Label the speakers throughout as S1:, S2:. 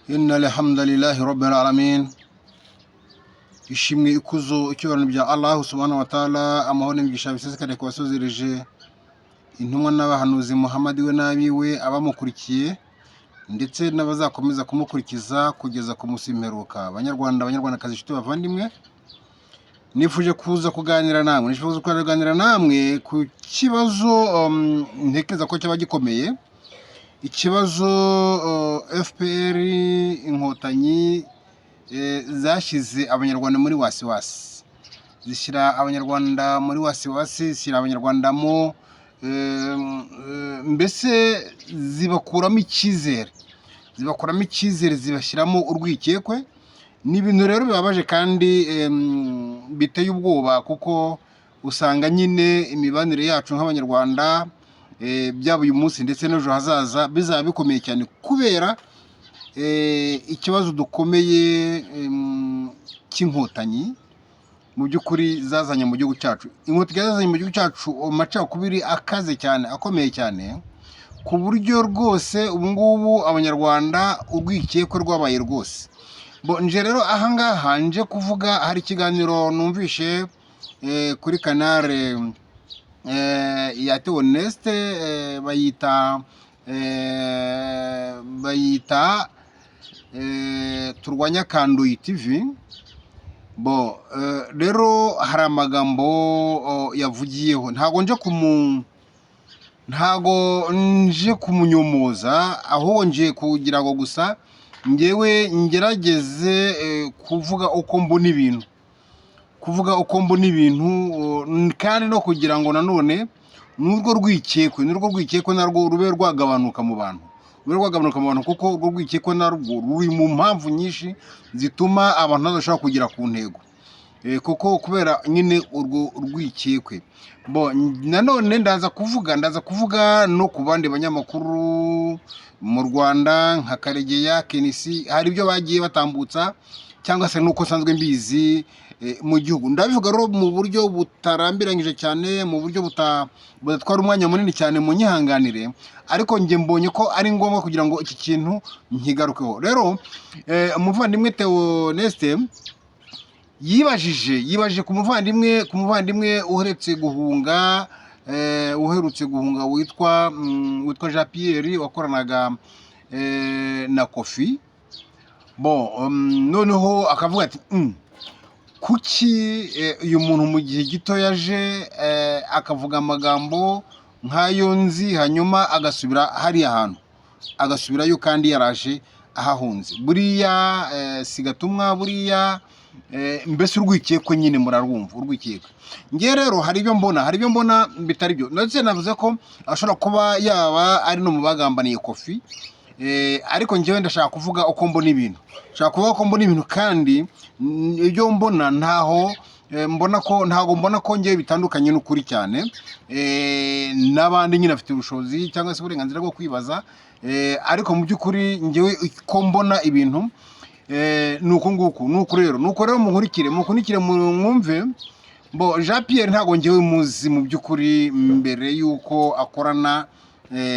S1: Innal hamdalillahi rabbil alamin. Ishimwe ikuzo icyubahiro bya Allah subhanahu wa ta'ala, amahoro n'imigisha bisesekare ku basozereje intumwa n'abahanuzi Muhammad we nabiwe abamukurikiye ndetse n'abazakomeza kumukurikiza kugeza ku musi w'imperuka. Abanyarwandakazi inshuti bavandimwe, nifuje kuza kuganira namwe ku kibazo ntekereza ko cyaba gikomeye, ikibazo FPR inkotanyi zashyize abanyarwanda muri wasiwasi, zishyira abanyarwanda muri wasiwasi, zishyira abanyarwanda mo mbese zibakuramo icyizere, zibashyiramo urwikekwe. Ni ibintu rero bibabaje kandi biteye ubwoba, kuko usanga nyine imibanire yacu nk'abanyarwanda byaba uyu munsi ndetse n'ejo hazaza bizaba bikomeye cyane, kubera ikibazo dukomeye cy'inkotanyi mu by'ukuri zazanye mu gihugu cyacu. Inkotanyi zazanye mu gihugu cyacu amacakubiri akaze cyane, akomeye cyane, ku buryo rwose ubu ngubu abanyarwanda urwikekwe rwabaye rwose. Nje rero ahangaha nje kuvuga, hari ikiganiro numvishe kuri kanale ya Theoneste, bayita Turwanya Kanduyi TV. Rero hari amagambo yavugiyeho, ntago nje kumunyomoza, ahubwo nje kugira ngo gusa ngewe ngerageze kuvuga uko mbona ibintu, kandi no kugira ngo nanone n'urwo rwikekwe narwo rube rwagabanuka mu bantu, kuko urwo rwikekwe narwo ruri mu mpamvu nyinshi zituma abantu badashobora kugera ku ntego, kuko kubera nyine urwo rwikekwe. Nanone ndaza kuvuga no ku bandi banyamakuru mu Rwanda nka Karegeya, Kenisi, hari ibyo bagiye batambutsa, cyangwa se nuko sanzwe mbizi mu gihugu. Ndabivuga rero mu buryo butarambiranyije cyane, mu buryo budatwara umwanya munini cyane, mu nyihanganire, ariko njye mbonye ko ari ngombwa kugira ngo iki kintu nkigarukeho. Rero umuvandimwe Theoneste yibajije ku muvandimwe uherutse guhunga witwa Jean Pierre, wakoranaga na Kofi. Noneho akavuga ati kuki uyu muntu mu gihe gito yaje akavuga amagambo nk'ayo nzi, hanyuma agasubira hariya hantu, agasubirayo kandi yaraje ahahunze. Buriya sigatumwa, buriya mbese urwikekwe nyine murarwumva, urwikekwe. Ngewe rero hari ibyo mbona bitari byo, ndetse navuze ko ashobora kuba yaba ari no mu bagambaniye Kofi, ariko ngewe ndashaka kuvuga uko mbona ibintu, kandi ibyo mbona ntago mbona ko ngewe bitandukanye n'ukuri cyane. N'abandi nyine afite ubushobozi cyangwa se uburenganzira bwo kwibaza, ariko mu by'ukuri ngewe ko mbona ibintu nuko rero munkurikire mwumve. Jean Pierre ntago ngewe muzi mu by'ukuri mbere yuko akorana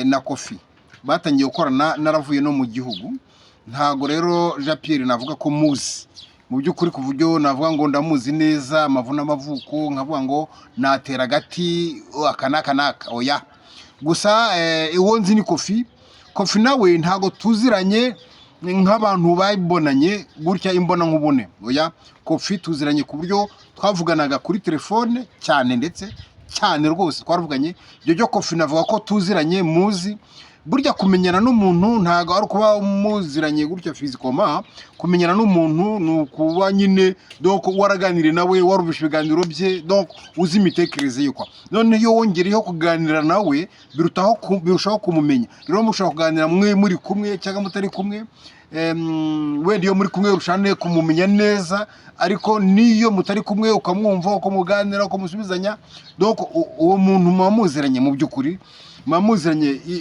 S1: na Kofi, batangiye gukorana naravuye no mu gihugu. Ntago rero Jean Pierre navuga ko muzi mu by'ukuri, ku buryo navuga ngo ndamuzi neza amavu n'amavuko, nkavuga ngo natera agati akanaka, oya. Gusa uwo nzi ni Kofi nawe ntago tuziranye nk'abantu babonanye gutya imbona nkubone, oya. Kofi tuziranye ku buryo twavuganaga kuri telefone cyane, ndetse cyane rwose twaravuganye. Ibyo Kofi navuga ko tuziranye, muzi. Burya kumenyana n'umuntu ntago ari kuba muziranye gutya fizikoma. Kumenyana n'umuntu ni ukuba nyine donc waraganire nawe, warubisha ibiganiro bye, donc uzi imitekerereze ye. None iyo wongereyeho kuganira nawe birushaho kumumenya. Rero mushobora kuganira muri kumwe cyangwa mutari kumwe, wenda iyo muri kumwe urushane kumumenya neza, ariko niyo mutari kumwe ukamwumva, uko muganira, uko musubizanya, donc uwo muntu mwamuziranye mu by'ukuri,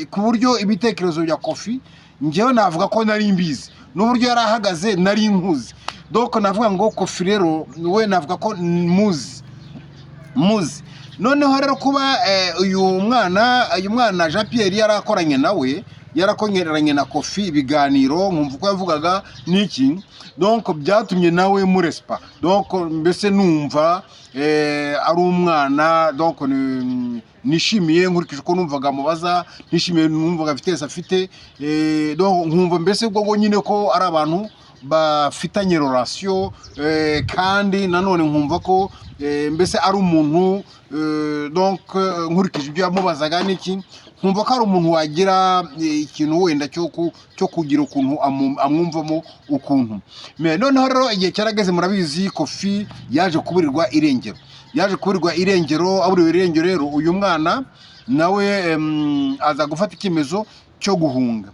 S1: ku buryo ibitekerezo bya Kofi ngewe navuga ko nari mbizi, n'uburyo yari ahagaze nari nkuzi. Donc navuga ngo Kofi rero we navuga ko muzi. Noneho rero kuba uyu mwana Jean Pierre yarakoranye nawe, yarakongereranye na Kofi ibiganiro nkumva uko yavugaga n'iki, donc byatumye nawe murespa, donc mbese numva ari umwana, donc nishimiye nkurikije uko numvaga mubaza, nishimiye numvaga vitesse afite, donc nkumva mbese ubwo nyine ko ari abantu bafitanye relation, kandi nanone nkumva ko mbese ari umuntu, donc nkurikije ibyo yamubazaga n'iki, nkumva ko ari umuntu wagira ikintu wenda cyo kugira ukuntu amwumvamo ukuntu. Mais noneho rero igihe cyarageze, murabizi Kofi yaje kuburirwa irengero, aburiwe irengero. Rero uyu mwana nawe aza gufata icyemezo cyo guhunga,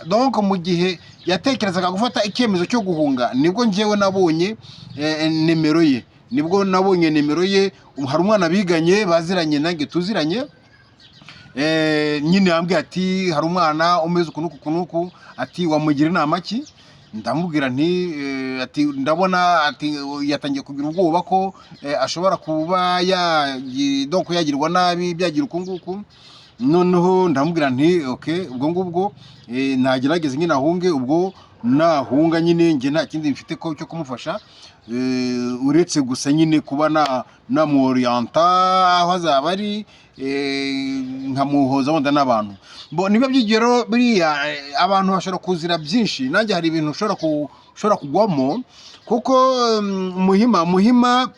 S1: donc mu gihe yatekerezaga gufata icyemezo cyo guhunga nibwo njyewe nabonye nimero ye, hari umwana biganye baziranye nange tuziranye, nyine yambwiye ati hari umwana umeze ukuntu ati wamugira inama ki, ndamubwira nti ati ndabona ati yatangiye kugira ubwoba ko ashobora kuba donc yagirwa nabi, byagira ukunguku. Noneho ndamubwira nti okay, ubwo ngubwo nagerageza nyine ahunge, ubwo nahunga nyine nge nta kindi mfite ko cyo kumufasha, uretse gusa nyine kuba namuorienta aho azaba ari, nkamuhoza wenda n'abantu. Niba byigero biriya abantu bashobora kuzira byinshi, nanjye hari ibintu ushobora kugwamo, kuko Muhima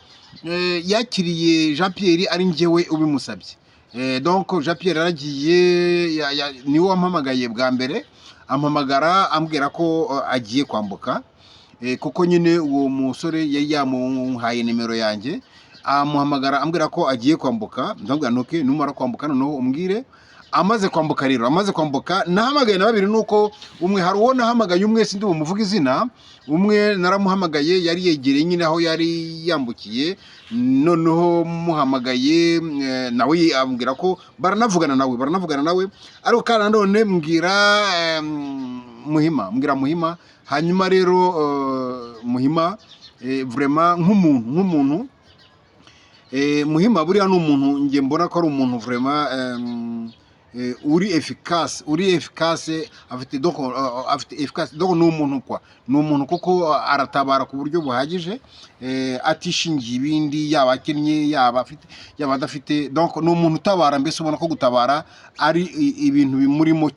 S1: yakiriye Jean Pierre ari njyewe ubimusabye. Donc Jean Pierre yaragiye, niwe wampamagaye bwa mbere, ampamagara ambwira ko agiye kwambuka, kuko nyine uwo musore yari yamuhaye nimero yanjye, amuhamagara ambwira ko agiye kwambuka. Ndamubwira ntoke numara kwambuka noneho umbwire. Amaze kwambuka nahamagaye na babiri, nuko umwe hari uwo nahamagaye, umwe sindi bumuvuga izina, umwe naramuhamagaye yari yegereye nyine aho yari yambukiye, noneho muhamagaye nawe ambwira ko baranavugana nawe, ariko kandi none mbwira Muhima, hanyuma rero Muhima vraiment nk'umuntu Muhima buriya ni umuntu nge mbona ko ari umuntu vraiment uri efficace, afite efficace, donc ni umuntu kuko aratabara ku buryo buhagije, atishingiye ibindi, yaba akennye yaba adafite, donc ni umuntu utabara, mbese ubona ko gutabara ari ibintu bimurimo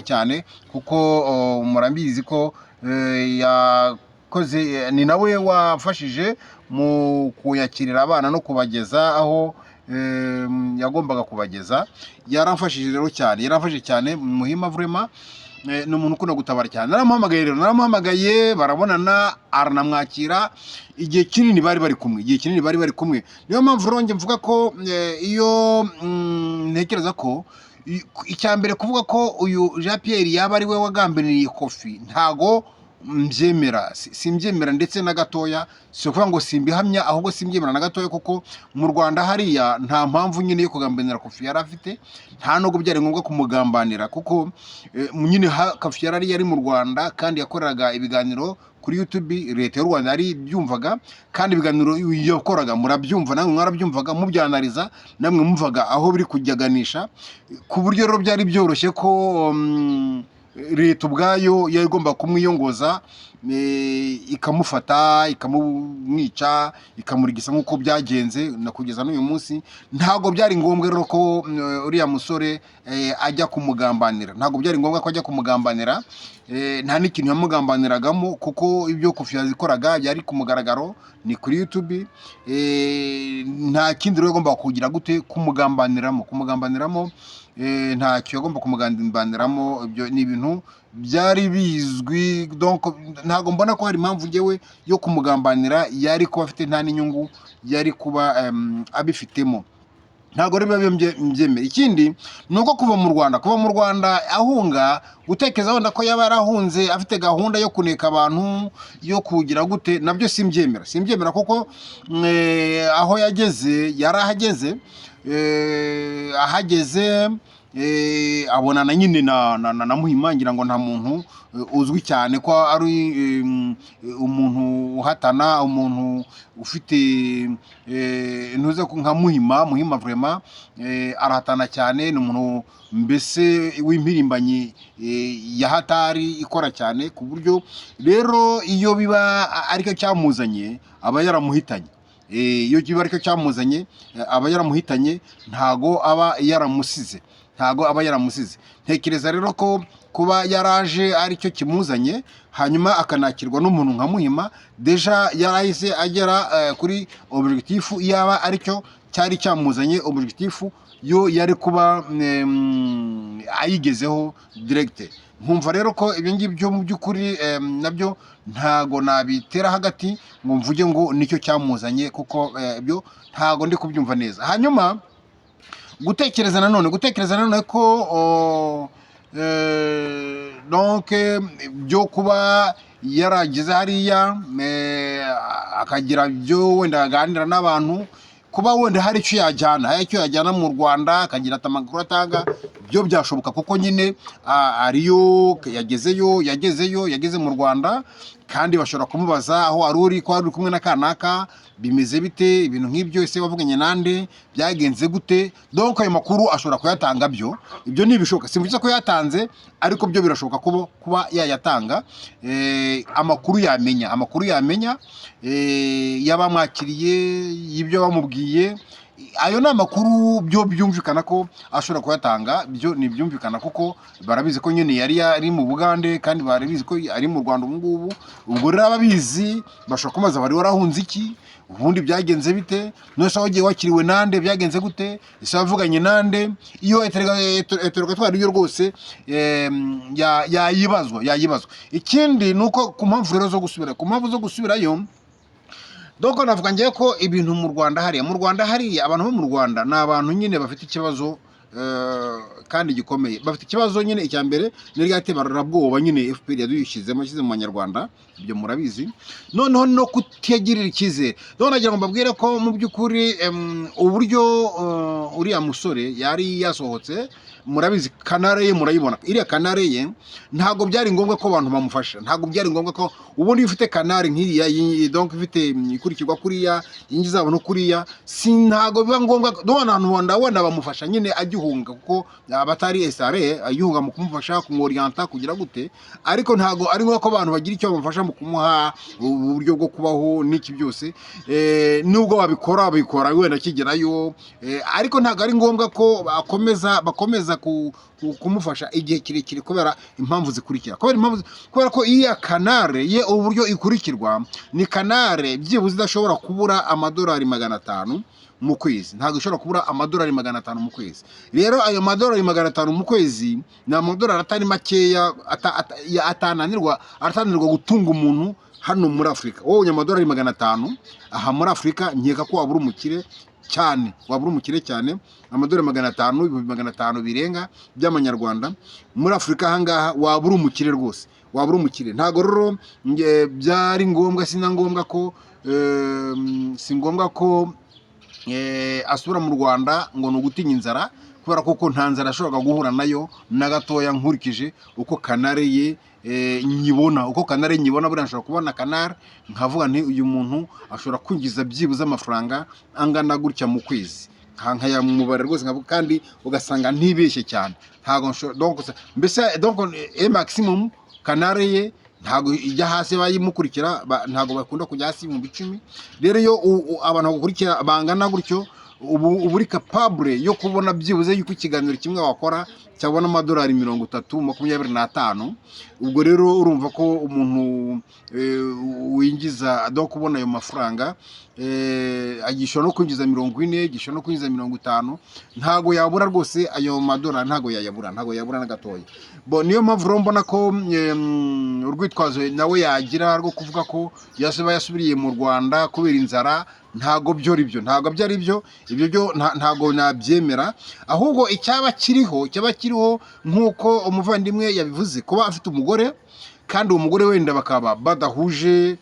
S1: cyane, kuko murambizi ko yakoze, ni nawe wafashije mu kuyakirira abana no kubageza aho yagombaga kubageza. Yaramfashije rero cyane, Muhima vraiment ni umuntu ukunda gutabara cyane. Naramuhamagaye barabonana, aranamwakira, igihe kinini bari bari kumwe. Niyo mpamvu ronge mvuga ko iyo ntekereza ko icyambere kuvuga ko uyu Jean Pierre yaba ari we wagambiriye Kofi, ntago simbyemera ndetse na gatoya, si ukuvuga ngo simbihamya, ahubwo simbyemera na gatoya, kuko mu Rwanda hariya nta mpamvu nyine yo kugambanira Kofi yari afite, nta nubwo byari ngombwa kumugambanira, kuko nyine Kofi yari mu Rwanda kandi yakoreraga ibiganiro kuri YouTube, leta y'u Rwanda yari byumvaga, kandi ibiganiro yakoraga murabyumva, namwe mwarabyumvaga, mubyanariza namwe mumvaga aho biri kujyaganisha, ku buryo rero byari byoroshye ko leta ubwayo yagomba kumwiyongoza, ikamufata, ikamumwica, ikamurigisa nk'uko byagenze na kugeza n'uyu munsi. Ntabwo byari ngombwa rero ko uriya musore ajya kumugambanira, nta n'ikintu yamugambaniragamo, kuko ibyo Kofi yazikoraga byari ku mugaragaro, ni kuri YouTube, nta kindi rero yagomba kugira gute kumugambaniramo, ntacyo yagomba kumugambaniramo. Ibyo ni ibintu byari bizwi, donc ntago mbona ko hari impamvu ngewe yo kumugambanira, yari kuba afite nta n'inyungu yari kuba abifitemo, ntago rero mbyemera. Ikindi nuko kuva mu Rwanda ahunga, gutekereza wenda ko yaba yarahunze afite gahunda yo kuneka abantu, yo kugira gute, nabyo simbyemera, kuko aho yageze yarahageze, abonana nyine na Muhima, ngira ngo nta muntu uzwi cyane ko ari umuntu uhatana, umuntu ufite ntuze nka Muhima vraiment arahatana cyane, ni umuntu mbese w'impirimbanyi ya hatari ikora cyane, ku buryo rero iyo biba aricyo cyamuzanye aba yaramuhitanye. Iyo kiba aricyo cyamuzanye aba yaramuhitanye, ntago aba yaramusize, ntekereza rero ko kuba yaraje aricyo kimuzanye, hanyuma akanakirwa n'umuntu nka Muhima, deja yarahise agera kuri objectif, yaba aricyo cyari cyamuzanye objectif yo yari kuba ayigezeho direct. Nkumva rero ko ibyo ngibyo mu by'ukuri nabyo ntago nabitera hagati ngo mvuge ngo nicyo cyamuzanye, kuko ibyo ntago ndi kubyumva neza. Hanyuma gutekereza nanone ko donc byo kuba yarageze hariya akagira byo wenda aganira n'abantu, kuba wenda hari icyo yajyana mu Rwanda akagira amakuru atanga, byo byashoboka kuko nyine ariyo yageze mu Rwanda, kandi bashobora kumubaza aho ari uri, ko ari kumwe na kanaka, bimeze bite, ibintu nk'ibyo, ese wavuganye nande, byagenze gute. Donc ayo makuru ashobora kuyatanga, ibyo nibishoboka, simvuze ko yatanze, ariko byo birashoboka kuba yayatanga. Amakuru yamenya y'abamwakiriye, y'ibyo bamubwiye, ayo ni amakuru byo byumvikana ko ashobora kuyatanga, byo ntibyumvikana kuko barabizi ko nyine yari mu Bugande, kandi barabizi ko ari mu Rwanda ubu ngubu. Ubwo rero ababizi bashobora kumaza bari warahunze iki, ubundi byagenze bite, nose wagiye wakiriwe nande, byagenze gute, ese wavuganye nande. Iyo eterogatwari yo rwose yayibazwa. Ikindi nuko ku mpamvu rero zo gusubirayo, donc navuga ngiye ko ibintu mu Rwanda hariya abantu bo mu Rwanda ni abantu nyine bafite ikibazo kandi gikomeye. Bafite ikibazo nyine, icya mbere ni ry'iterabwoba nyine FPR yashyize mu Banyarwanda, ibyo murabizi. Noneho no kutegirira icyizere. None nagira ngo mbabwire ko mu by'ukuri uburyo uriya musore yari yasohotse, murabizi kanare ye murayibona, iriya kanare ye ntago byari ngombwa ko abantu bamufasha, ntago byari ngombwa ko ubundi ufite kanare nk'iriya, donc ifite ikurikirwa kuriya, yinjiza abantu kuriya, ntago biba ngombwa none abantu bamufasha nyine agihunga, kuko abatari SRE ayihunga mu kumufasha kumorienta kugira gute, ariko ntago ari ngombwa ko abantu bagira icyo bamufasha mu kumuha uburyo bwo kubaho n'iki byose. Nubwo babikora wenda kigerayo, ariko ntago ari ngombwa ko bakomeza kumufasha igihe kirekire kubera impamvu zikurikira. Kubera ko iya kanare ye uburyo ikurikirwa, ni kanare byibuze idashobora kubura amadolari 500 mu kwezi, ntabwo ishobora kubura amadolari 500 mu kwezi. Rero ayo madolari 500 mu kwezi ni amadolari atari makeya, atananirwa gutunga umuntu hano muri Afurika. Wowe amadolari 500 aha muri Afurika, nkeka ko wabura umukire cyane, amadolari 500 birenga by'amanyarwanda muri Afurika. Ahangaha wabura umukire rwose, ntago rero byari ngombwa, si ngombwa ko asubira mu Rwanda ngo ni ugutinya inzara, kubera ko nta nzara ashobora guhura nayo na gatoya, nkurikije uko kanare ye nyibona. Buriya nshobora kubona kanare nkavuga nti uyu muntu ashobora kwinjiza byibuze amafaranga angana gutya mu kwezi, nkayamubara rwose, kandi ugasanga ntibeshye cyane. Donc maximum kanare ye ntago ijya hasi, bayimukurikira ntago bakunda kujya hasi mu 10. Rero iyo abantu bakurikira bangana gutyo, ubu uri capable yo kubona byibuze yuko ikiganiro kimwe wakora cyabona amadolari 30-25. Ubwo rero urumva ko umuntu winjiza do kubona ayo mafaranga agishobora no kwinjiza 40, agishobora no kwinjiza 50, ntago yabura rwose ayo madolari, ntago yayabura na gatoya. Niyo mpamvu rero mbona ko urwitwazo nawe yagira rwo kuvuga ko yasubiriye mu Rwanda kubera inzara, ntago byari byo, ibyo ntago nabyemera. Ahubwo icyaba kiriho nk'uko umuvandimwe yabivuze, kuba afite umugore, kandi uwo mugore wenda bakaba badahuje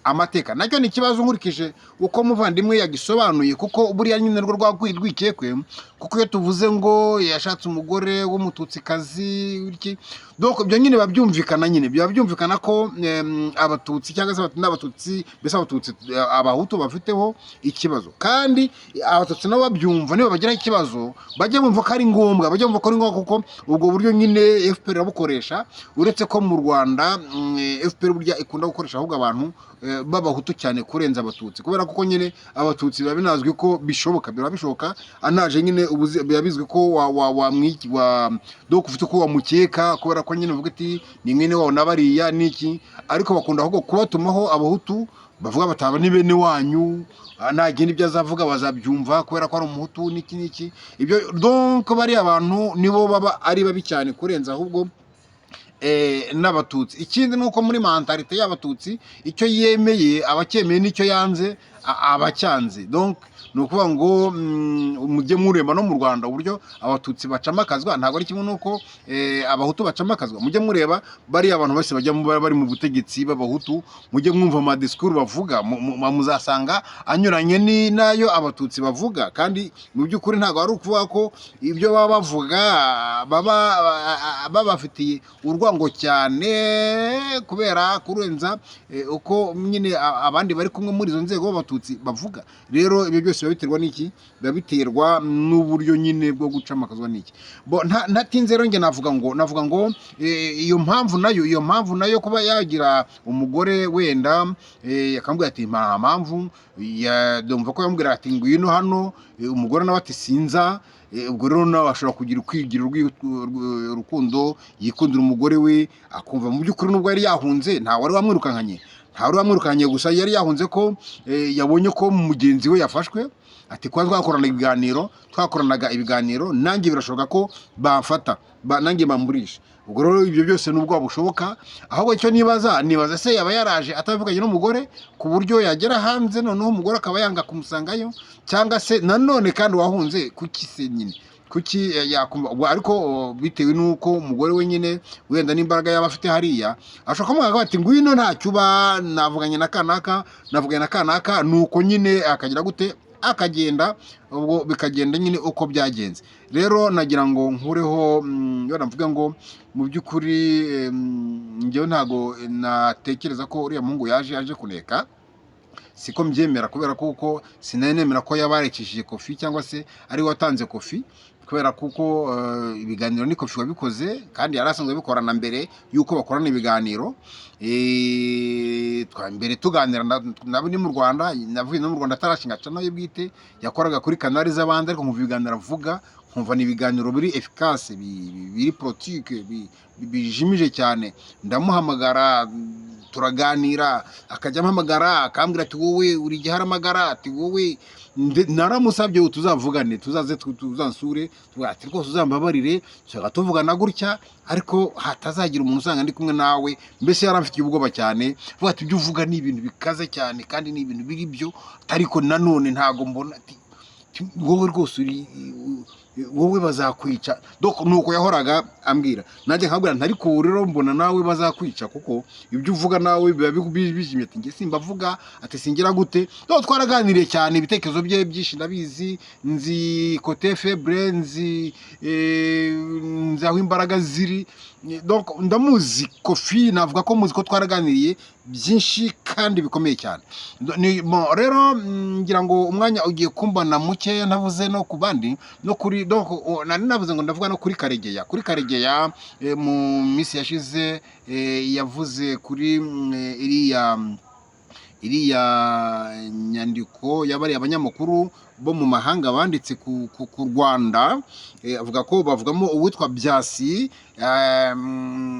S1: amateka. Nacyo ni ikibazo nkurikije uko muvandimwe yagisobanuye, kuko buriya nyine rwo rwikekwe, kuko iyo tuvuze ngo yashatse umugore w'umututsikazi iki, donc ibyo nyine babyumvikana, nyine biba byumvikana ko abatutsi cyangwa se n'abatutsi, mbese abatutsi abahutu bafiteho ikibazo, kandi abatutsi nabo babyumva, niba bagira ikibazo bajya bumva ko ari ngombwa, bajya bumva ko ari ngombwa, kuko ubwo buryo nyine FPR irabukoresha. Uretse ko mu Rwanda FPR burya ikunda gukoresha ahubwo abantu b'abahutu cyane kurenza abatutsi, kubera kuko nyine abatutsi biba binazwi ko biba bishoboka anaje nyine biba bizwi ko donc ufite ko wamukeka, kubera ko nyine uvuga ati ni mwene wawe nabariya niki, ariko bakunda ahubwo kubatumaho abahutu bavuga bataba ni bene wanyu, nagenda ibyo azavuga bazabyumva kubera ko ari umuhutu niki. Ibyo donc bari abantu nibo baba ari babi cyane kurenza ahubwo n'abatutsi. Ikindi nuko muri mentalite y'abatutsi icyo yemeye abacyemeye, n'icyo yanze abacyanze. Donc nukuvuga ngo mujye mureba no mu Rwanda uburyo abatutsi bacamakazwa, ntabwo ari kimwe nuko abahutu bacamakazwa. Mujye mureba bari abantu bose bajya bari mu butegetsi b'abahutu, mujye mwumva ama discours bavuga, muzasanga anyuranye nayo abatutsi bavuga, kandi mu by'ukuri ntabwo ari ukuvuga ko ibyo baba bavuga baba bafitiye urwango cyane kubera kurenza uko nyine abandi bari kumwe muri izo nzego b'abatutsi bavuga. Rero ibyo byose biba biterwa n'iki? Biba biterwa n'uburyo nyine bwo gucamakazwa n'iki. Ntatinze rero njye navuga ngo iyo mpamvu nayo kuba yagira umugore wenda akambwira ati nta mpamvu, ndumva ko yambwira ati ngwino hano, umugore nawe ati sinza, ubwo rero nawe ashobora kugira ukwigira urukundo, yikundira umugore we, akumva mu by'ukuri nubwo yari yahunze nta wari wamwirukanye gusa yari yahunze ko yabonye ko mugenzi we yafashwe, ati kuba twakoranaga ibiganiro nanjye birashoboka ko bamfata nanjye bamburisha. Ubwo rero ibyo byose nubwo bushoboka, ahubwo icyo nibaza se yaba yaraje atavuganye n'umugore ku buryo yagera hanze noneho umugore akaba yanga kumusangayo, cyangwa se nanone kandi wahunze kuki se nyine kuki yakumva, ariko bitewe nuko umugore we nyine wenda n'imbaraga yaba afite hariya, ashobora kumubwira ati ngwino ntacyo uba, navuganye na kanaka, nuko nyine akagira gute, akagenda, ubwo bikagenda nyine uko byagenze. Rero nagira ngo nkureho navuga ngo mu by'ukuri njyewe ntago natekereza ko uriya muhungu yaje kuneka, siko mbyemera, kubera kuko sinanemera ko yabarekishije Kofi cyangwa se ari watanze Kofi, kubera kuko ibiganiro ni Kofi wabikoze, kandi yari asanzwe bikorana mbere yuko bakorana ibiganiro. Mbere tuganira nabo ni mu Rwanda, navuye no mu Rwanda atarashinga channel ye bwite, yakoraga kuri kanali z'abandi, ariko nkumva ibiganiro avuga, nkumva ni ibiganiro biri efficace, biri politique, bijimije cyane. Ndamuhamagara turaganira, akajya ampamagara akambwira ati wowe uri giharamagara, ati wowe naramusabye tuzavugane, tuzansure, ati rwose uzambabarire tuvugana gutya, ariko hatazagira umuntu usanga ndi kumwe nawe. Mbese yaramfitiye ubwoba cyane, vuga ati ibyo uvuga ni ibintu bikaze cyane kandi ni ibintu biri byo, ariko nanone ntago mbona ati wowe rwose wowe bazakwica. Nuko yahoraga ambwira, nanjye nkabwira ntari ko rero mbona nawe bazakwica, kuko ibyo uvuga nawe biba bijimye. Ati nge simbavuga, ati singira gute. Twaraganiriye cyane, ibitekerezo bye byinshi ndabizi, nzi côté faible, nzi aho imbaraga ziri. Donc ndamuzi Kofi, navuga ko muzi ko twaraganiriye byinshi kandi bikomeye cyane. Rero ngira ngo umwanya ugiye kumbana muke, ntavuze no ku bandi, no kuri nari navuze ngo ndavuga no kuri Karegeya mu minsi yashize yavuze kuri iriya nyandiko y'abari abanyamakuru bo mu mahanga banditse ku Rwanda, avuga ko bavugamo uwitwa Byasi,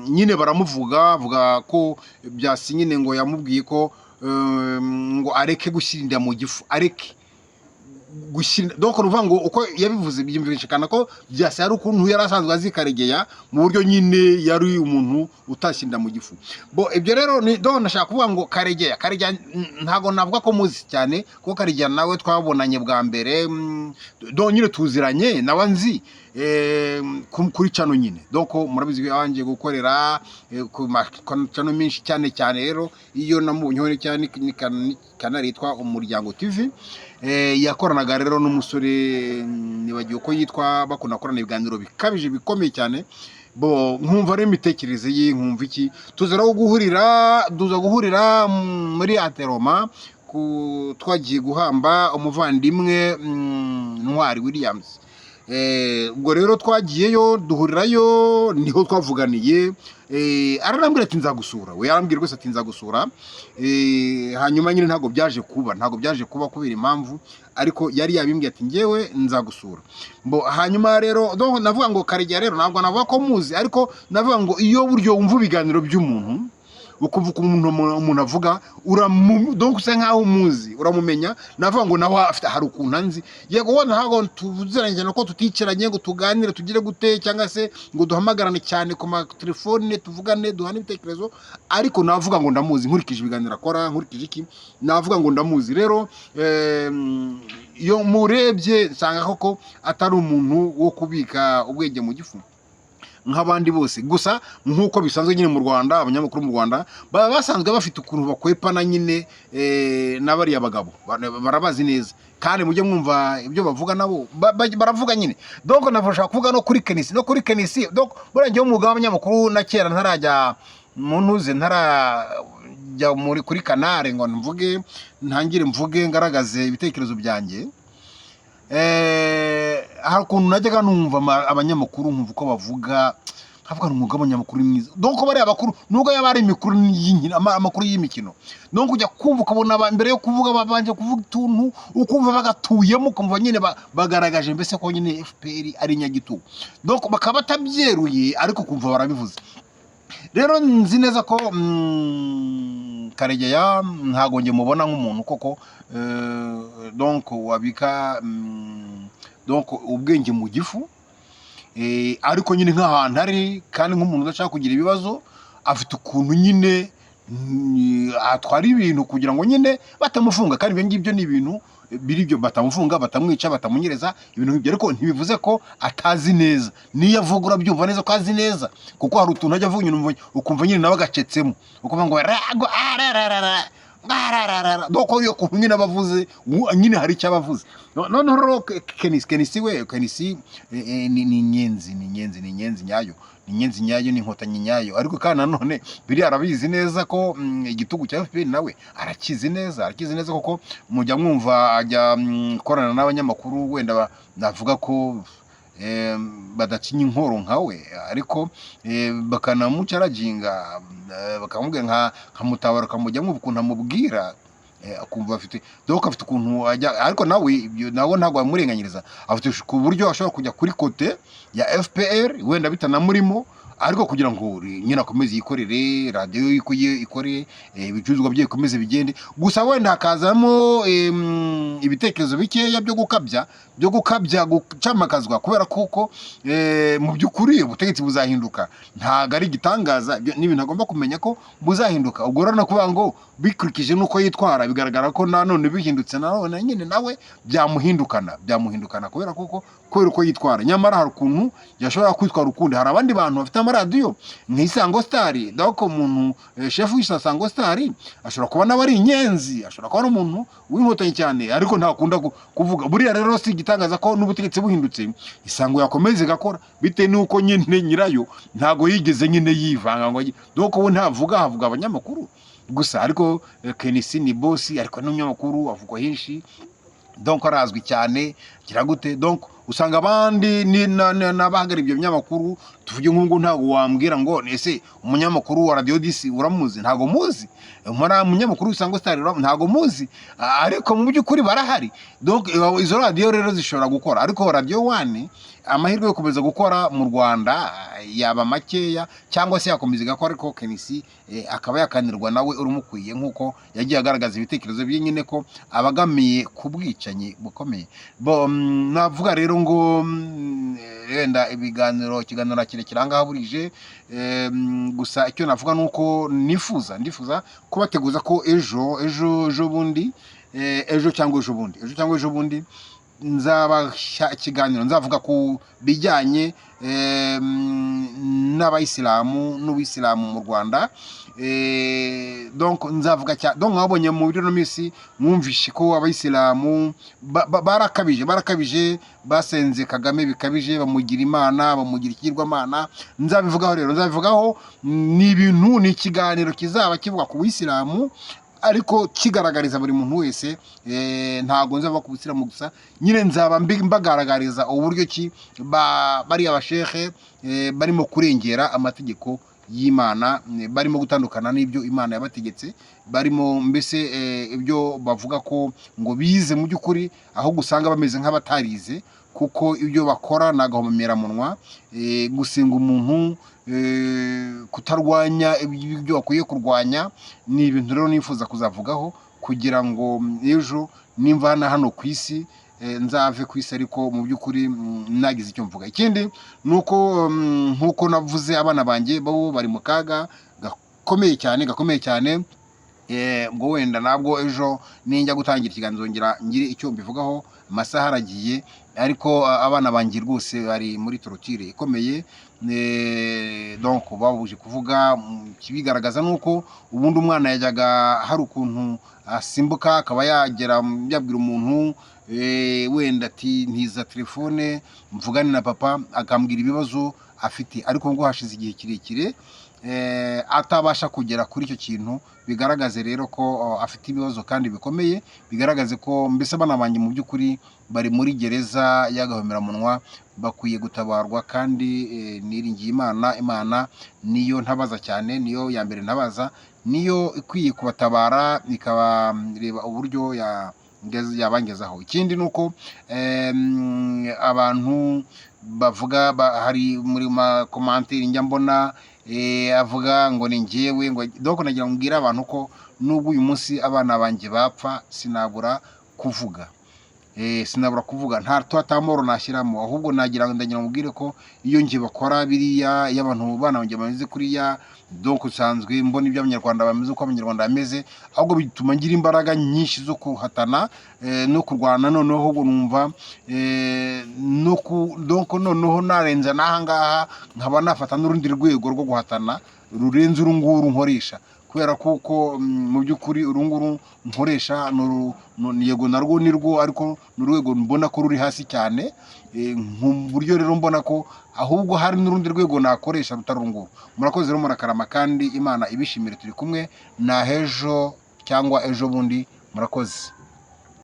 S1: nyine baramuvuga, avuga ko Byasi nyine ngo yamubwiye ko ngo areke gushyirira mu gifu, areke gushyira. Donc uruvuga ngo uko yabivuze byumvikana ko Byasi ari ukuntu yari asanzwe azi Karegeya, mu buryo nyine yari umuntu utashyirira mu gifu. Ibyo rero nashaka kuvuga ngo Karegeya ntago navuga ko muzi cyane, kuko Karegeya nawe twabonanye bwa mbere, nyine tuziranye nawe nzi, kuri channel nyine. Donc murabizi yanje gukorera ku channel menshi cyane rero iyo namubonyeho cyane kanari yitwa Umuryango TV yakoranaga rero n'umusore nibagiye uko yitwa bakunda korana ibiganiro bikabije bikomeye cyane bo nkumva rero imitekerereze y'inkumva iki tuza guhurira muri Ateroma twagiye guhamba umuvandimwe Ntwari Williams. Ubwo rero twagiyeyo duhurirayo niho twavuganiye ararambwira ati nzagusura we yarambwira rwose ati nzagusura hanyuma nyine ntago byaje kuba kubera impamvu ariko yari yabimbwiye ati ngewe nzagusura mbo hanyuma rero navuga ngo Karegeya rero ntabwo navuga ko muzi ariko navuga ngo iyo buryo wumva ibiganiro by'umuntu ukuvuga umuntu avuga donc usa nkaho umuzi uramumenya navuga ngo nawe afite hari ukuntu anzi yego wona hago tuziranye nako tuticaranye ngo tuganire tugire gute cyangwa se ngo duhamagarane cyane ku ma telefone tuvugane duhane ibitekerezo ariko navuga ngo ndamuzi nkurikije ibiganiro akora nkurikije iki navuga ngo ndamuzi rero iyo murebye nsanga koko atari umuntu wo kubika ubwenge mu gifu nk'abandi bose gusa nkuko bisanzwe nyine mu Rwanda abanyamakuru mu Rwanda baba basanzwe bafite ukuntu bakwepana nyine n'abari abagabo barabazi neza kandi mujye mwumva ibyo bavuga nabo baravuga nyine donc nafasha kuvuga no kuri Kenisi donc buranje umwuga w'abanyamakuru na kera ntarajya muntuze ntarajya kuri kanare ngo ntangire mvuge ngaragaze ibitekerezo byanjye hari ukuntu najyaga numva abanyamakuru nkumva uko bavuga havuga n'umwuga w'abanyamakuru mwiza donc bari abakuru nubwo yabari imikuru amakuru y'imikino donc ujya kumva ukabona mbere yo kuvuga babanje kuvuga utuntu ukumva bagatuyemo ukumva nyine bagaragaje mbese ko nyine FPR ari nyagitugu donc bakaba batabyeruye ariko kumva barabivuze rero nzi neza ko Karegeya ntago nge mubona nk'umuntu koko donc wabika donc ubwenge mu gifu ariko nyine nk'ahantu ari kandi nk'umuntu udashaka kugira ibibazo afite ukuntu nyine atwara ibintu kugira ngo nyine batamufunga kandi ibyo ngibyo ni ibintu biri byo batamufunga batamwica batamunyereza ibintu nk'ibyo ariko ntibivuze ko atazi neza niyo avugura byumva neza ko azi neza kuko hari utuntu ajya avuga nyine ukumva nyine nawe agacetsemo ukumva ngo rago arararara doko yo kuntu nyine abavuze nyine hari icyo abavuze noneho rero Kenisi ni inyenzi nyayo ni inkotanyi nyayo ariko kandi nanone biri arabizi neza ko igitugu cya FPR nawe arakizi neza kuko mujya mwumva ajya korana n'abanyamakuru wenda navuga ko badacinya inkoro nkawe ariko bakanamucaraginga bakamubwira nka Mutabara kamujya mu ukuntu amubwira akumva afite donc afite ukuntu ajya ariko nawe ntago amurenganyiriza afite ku buryo ashobora kujya kuri kote ya FPR wenda bitanamurimo ariko kugira ngo nyine akomeze yikorere radio ikore ibicuruzwa bye bikomeze bigende gusa wenda hakazamo ibitekerezo bikeya byo gukabya gucamakazwa kubera kuko mu by'ukuri ubutegetsi buzahinduka ntago ari gitangaza n'ibintu agomba kumenya ko buzahinduka ubwo rero kuvuga ngo bikurikije nuko yitwara bigaragara ko nanone bihindutse nanone nyine nawe byamuhindukana kubera uko yitwara nyamara hari ukuntu yashobora kwitwara ukundi hari abandi bantu bafite amaradiyo nk'Isango Star donc umuntu chef w'Isango Star ashobora kuba n'abari inyenzi ashobora kuba n'umuntu w'inkotanyi cyane ariko ntakunda kuvuga buriya rero si gitangaza ko n'ubutegetsi buhindutse Isango yakomeze gakora bite nuko nyine nyirayo ntago yigeze nyine yivanga ngo donc ubu ntavuga havuga abanyamakuru gusa ariko Kenisi ni boss ariko n'umunyamakuru avugwa henshi donc arazwi cyane kiragute donc usanga abandi n'abahagara ibyo binyamakuru tuvuge nk'ubwo ntago wambwira ngo ese umunyamakuru wa Radio 10 uramuzi ntago muzi umunyamakuru w'Isango Star ntago muzi ariko mu by'ukuri barahari donc izo radio rero zishobora gukora ariko Radio 1 amahirwe yo komeza gukora mu Rwanda yaba makeya cyangwa se yakomeza gakora ariko Kenisi akaba yakanirwa nawe urumukwiye nkuko yagiye agaragaza ibitekerezo bye nyine ko abagamiye kubwicanye bukomeye navuga rero ngo wenda ikiganiro kirangaha burije gusa icyo navuga nuko nifuza kubateguza ko ejo cyangwa ejo bundi nzaba ikiganiro nzavuga ku bijyanye n'abayisilamu n'ubuyisilamu mu Rwanda. Donc nzavuga donc mwabonye mu biro no misi mwumvishe ko abayisilamu barakabije basenze Kagame bikabije, bamugira imana, bamugira ikigirwamana. Nzabivugaho rero, nzabivugaho ni ibintu, ni ikiganiro kizaba kivuga ku buyisilamu ariko kigaragariza buri muntu wese. Ntago nzaba ku buyisilamu gusa, nyine nzaba mbagaragariza uburyo ki bari abashehe barimo kurengera amategeko y'Imana, barimo gutandukana n'ibyo Imana yabategetse, barimo mbese ibyo bavuga ko ngo bize mu by'ukuri, aho gusanga bameze nk'abatarize, kuko ibyo bakora nagahomeramunwa, gusenga umuntu, kutarwanya ibyo bakwiye kurwanya. Ni ibintu rero nifuza kuzavugaho kugira ngo ejo nimvana hano ku isi nzave ku isi ariko mu by'ukuri nagize icyo mvuga. Ikindi nuko nkuko navuze abana banjye bo bari mu kaga gakomeye cyane, ngo wenda nabwo ejo ninjya gutangira ikiganiro ngira ngire icyo mbivugaho. Amasaha aragiye ariko abana banjye rwose bari muri torotire ikomeye, donc babuje kuvuga. Kibigaragaza nuko ubundi umwana yajyaga hari ukuntu asimbuka akaba yagera yabwira umuntu wenda ati ntiza telefone mvugane na papa, akambwira ibibazo afite, ariko ngo hashize igihe kirekire atabasha kugera kuri icyo kintu. Bigaragaze rero ko afite ibibazo kandi bikomeye, bigaragaze ko mbese abana banjye mu by'ukuri bari muri gereza y'agahomeramunwa, bakwiye gutabarwa. Kandi niringiye Imana niyo ntabaza cyane, niyo ya mbere ntabaza, niyo ikwiye kubatabara ikabareba uburyo yabangezaho. Ikindi nuko abantu bavuga hari muri makomantiri njya mbona avuga ngo ni njyewe ngo, donc nagira ngo mbwire abantu ko nubwo uyu munsi abana banjye bapfa sinabura kuvuga, nta tutamoro nashyiramo, ahubwo ndagira ngo mbwire ko iyo ngiye bakora biriya, iyo abantu bana banjye bameze kuriya, donc usanzwe mbona ibyo abanyarwanda bameze uko abanyarwanda bameze, ahubwo bituma ngira imbaraga nyinshi zo kuhatana no kurwana. Noneho numva donc noneho narenza n'aha ngaha nkaba nafata n'urundi rwego rwo guhatana rurenze urunguru nkoresha, kubera kuko mu by'ukuri urunguru nkoresha yego narwo nirwo, ariko n'urwego mbona ko ruri hasi cyane, mu buryo rero mbona ko ahubwo hari n'urundi rwego nakoresha rutarunguru. Murakoze rero, murakarama, kandi Imana ibishimire. Turi kumwe na hejo cyangwa ejo bundi. Murakoze.